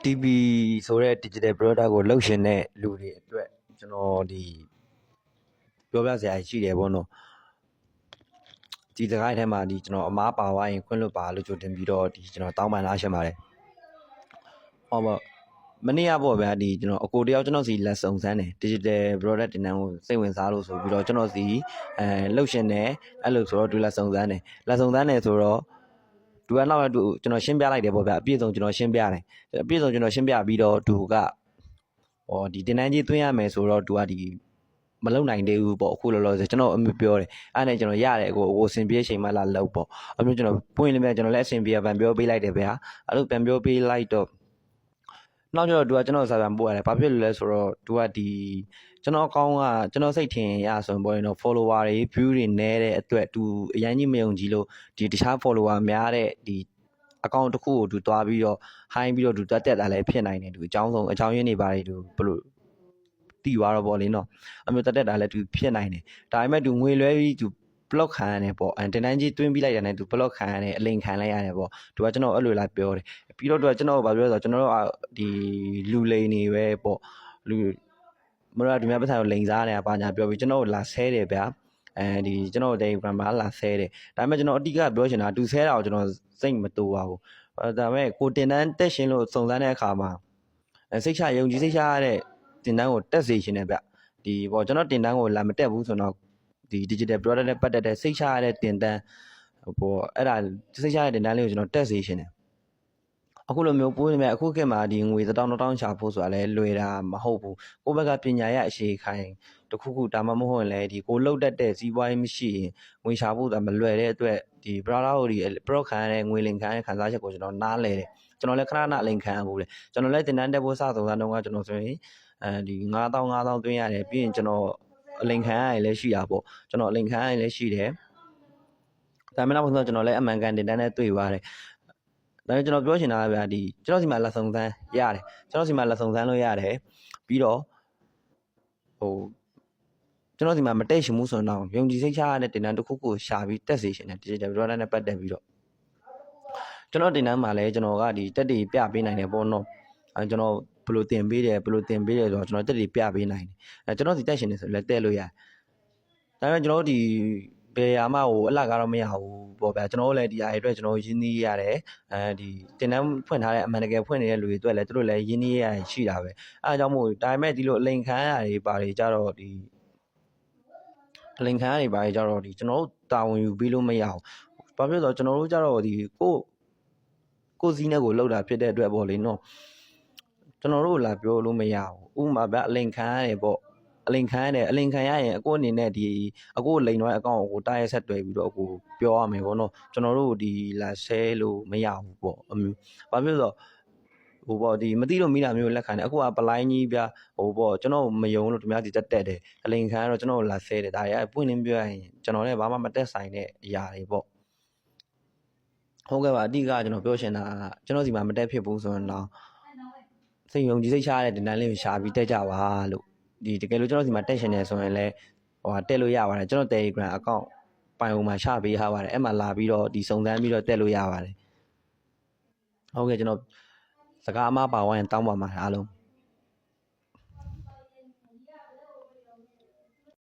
TV ဆိုတဲ့ digital product ကိုလှုပ်ရှင်တဲ့လူတွေအတွက်ကျွန်တော်ဒီပြောပြစရာရှိတယ်ပေါ့နော်ဒီစကားထဲမှာဒီကျွန်တော်အမားပါဝိုင်းခွင့်လွတ်ပါလို့ကြိုတင်ပြီးတော့ဒီကျွန်တော်တောင်းပန်လာရှင်းပါတယ်ဟောပေါ့မနေ့ကပေါ့ဗျာဒီကျွန်တော်အကိုတယောက်ကျွန်တော်စီလက်စုံစမ်းတယ် digital product တင်တန်းကိုစိတ်ဝင်စားလို့ဆိုပြီးတော့ကျွန်တော်စီလှုပ်ရှင်တယ်အဲ့လိုဆိုတော့သူလက်စုံစမ်းတယ်ဆိုတော့သူကနောက်သူကျွန်တော်ရှင်းပြလိုက်တယ်ပေါ့ဗျာအပြည့်စုံကျွန်တော်ရှင်းပြတယ်အပြည့်စုံကျွန်တော်ရှင်းပြပြီးတော့သူကဒီတင်တန်းကြီးသွင်းရမယ်ဆိုတော့သူကဒီမလုံနိုင်သေးဘူးပေါ့အခုလောလောဆယ်ကျွန်တော်အမျိုးပြောတယ်အဲ့နဲ့ကျွန်တော်ရတယ်ကိုအစင်ပြေးချိန်မှလာလောက်ပေါ့အမျိုးကျွန်တော်ပွင့်လိမ့်မယ်ကျွန်တော်လည်းအစင်ပြေးပြန်ပြောပေးလိုက်တယ်ဗျာအဲ့လိုပြန်ပြောပေးလိုက်တော့နောက်ကျတော့သူကကျွန်တော်စာပြန်ပို့ရတယ်ဘာဖြစ်လို့လဲဆိုတော့သူကဒီကျွန်တော်အကောင့်ကကျွန်တော်စိတ်ထင်ရဆိုရင်ပေါ့ရင်တော့ follower တွေ view တွေနည်းတဲ့အတွက်သူအရင်ကြီးမယုံကြည်လို့ဒီတခြား follower များတဲ့ဒီအကောင့်တစ်ခုကိုသူတွားပြီးတော့ high ပြီးတော့သူတက်တာလည်းဖြစ်နိုင်တယ်သူအကြောင်းဆုံးအကြောင်းရင်းတွေပါတယ်သူဘလို့တီသွားတော့ပေါ့လေနော်အမျိုးတက်တာလည်းသူဖြစ်နိုင်တယ်ဒါပေမဲ့သူငွေလွဲပြီးသူ block ခံရတယ်ပေါ့တင်တန်းကြီးတွင်းပြီးလိုက်တယ်နဲ့သူ block ခံရတယ်အလိန်ခံလိုက်ရတယ်ပေါ့သူကကျွန်တော်အဲ့လိုလာပြောတယ်ပြီးတော့သူကကျွန်တော်ဘာပြောလဲဆိုတော့ကျွန်တော်တို့ဒီလူလိန်နေပဲပေါ့လူမရဒီမြတ်ပတ်ဆိုင်ကိုလိန်စားနေတာပါညာပြောပြီးကျွန်တော်လာဆဲတယ်ဗျာဒီကျွန်တော် Telegram မှာလာဆဲတယ်ဒါပေမဲ့ကျွန်တော်အတိကပြောချင်တာသူဆဲတာကိုကျွန်တော်စိတ်မတူပါဘူးဒါပေမဲ့ကိုတင်တန်းတက်ရှင်လို့စုံစမ်းတဲ့အခါမှာစိတ်ချယုံကြည်စိတ်ချရတဲ့တင်တန်းကိုတက်စေရှင်တယ်ဗျဒီပေါ့ကျွန်တော်တင်တန်းကိုလာမတက်ဘူးဆိုတော့ဒီ digital product နဲ့ပတ်သက်တဲ့စိတ်ချရတဲ့တင်တန်းပေါ့အဲ့ဒါစိတ်ချရတဲ့တင်တန်းလေးကိုကျွန်တော်တက်စေရှင်တယ်အခုလိုမျိုးပိုးနေမဲ့အခုခေတ်မှာဒီငွေ1000ရှာဖို့ဆိုတာလည်းလွယ်တာမဟုတ်ဘူးကိုယ့်ဘက်ကပညာရအရှိခိုင်တခုခုဒါမှမဟုတ်ရင်လည်းဒီကိုလှုပ်တတ်တဲ့စီးပွားရေးမရှိရင်ငွေရှာဖို့ဆိုတာမလွယ်တဲ့အတွက်ဒီ brother တို့ဒီ pro ခံရတဲ့ငွေလင်ခံရတဲ့ခံစားချက်ကိုကျွန်တော်နားလဲတယ်ကျွန်တော်လည်းခဏခဏအလိန်ခံရဘူးလေကျွန်တော်လည်းတင်တန်းတက်ဖို့စသုံးစားတော့ကကျွန်တော်ဆိုရင်ဒီ9000သွင်းရတယ်ပြီးရင်ကျွန်တော်အလိန်ခံရရင်လည်းရှိတာပေါ့ကျွန်တော်အလိန်ခံရရင်လည်းရှိတယ်ဒါမှမဟုတ်ကျွန်တော်လည်းအမှန်ကန်တင်တန်းနဲ့တွေ့ပါတယ်ဒါပေမဲ့ကျွန်တော်ပြောချင်တာကဗျာဒီကျွန်တော်စီမှာလက်စုံစမ်းရတယ်ကျွန်တော်စီမှာလက်စုံစမ်းလို့ရတယ်ပြီးတော့ကျွန်တော်စီမှာမတိတ်ရှင်မှုဆိုတော့ယုံကြည်စိတ်ချရတဲ့တင်တန်းတစ်ခုခုရှာပြီးတက်စေရှင်တယ် digital product နဲ့ပတ်သက်ပြီးတော့ကျွန်တော်တင်တန်းမှာလည်းကျွန်တော်ကဒီတက်တွေပြပေးနိုင်တယ်ပေါ့နော်ကျွန်တော်ဘယ်လိုတင်ပေးတယ်ဆိုတော့ကျွန်တော်တက်တွေပြပေးနိုင်တယ်ကျွန်တော်စီတက်ရှင်တယ်ဆိုလည်းတက်လို့ရတယ်ဒါပေမဲ့ကျွန်တော်ဒီဘယ်ရာမှအလှကားတော့မရဘူးပေါ့ဗျာကျွန်တော်တို့လည်းဒီအားအတွက်ကျွန်တော်ရင်းနှီးရတယ်ဒီတင်တန်းဖွင့်ထားတဲ့အမှန်တကယ်ဖွင့်နေတဲ့လူတွေအတွက်လည်းသူတို့လည်းရင်းနှီးရရှိတာပဲအဲအကြောင်းမို့ဒါပေမဲ့ဒီလိုအလိန်ခံရတွေပါတယ်ကြတော့ဒီအလိန်ခံရတွေပါတယ်ကြတော့ဒီကျွန်တော်တို့တာဝန်ယူပြီးလို့မရဘူးဘာဖြစ်လို့ဆိုတော့ကျွန်တော်တို့ကြတော့ဒီကိုစီးနဲ့ကိုလောက်တာဖြစ်တဲ့အတွက်ပေါ့လေနော်ကျွန်တော်တို့လာပြောလို့မရဘူးဥပမာဗျအလိန်ခံရတယ်ပေါ့အလိန်ခံရရင်အကိုအနေနဲ့ဒီအကိုလိန်သွားတဲ့အကောင့်ကိုတားရဆက်တွဲပြီးတော့အကိုပြောရမယ်ပေါ့နော်ကျွန်တော်တို့ဒီလာဆဲလို့မရဘူးပေါ့အမျိုးဘာဖြစ်လို့ဟိုပေါ့ဒီမသိလို့မိတာမျိုးလက်ခံတယ်အခုကပလိုင်းကြီးဗျဟိုပေါ့ကျွန်တော်မယုံလို့ဒီများဒီတက်တယ်အလိန်ခံရတော့ကျွန်တော်လာဆဲတယ်ဒါရပွင့်လင်းပြောရရင်ကျွန်တော်လည်းဘာမှမတက်ဆိုင်တဲ့အရာတွေပေါ့ဟုတ်ကဲ့ပါအတိကကျွန်တော်ပြောရှင်တာကျွန်တော်စီမှာမတက်ဖြစ်ဘူးဆိုရင်တော့စိတ်ယုံကြည်စိတ်ချရတဲ့တင်တန်းလေးကိုရှာပြီးတက်ကြပါလို့ဒီတကယ်လို့ကျွန်တော်စီမှာတက်ရှင်နေဆိုရင်လည်းတက်လို့ရပါတယ်ကျွန်တော် Telegram account ပိုင်ပုံမှာချပေးထားပါတယ်အဲ့မှာလာပြီးတော့ဒီစုံစမ်းပြီးတော့တက်လို့ရပါတယ်ဟုတ်ကဲ့ကျွန်တော်စကားအမှားပါဝိုင်းတောင်းပါမှာအားလုံး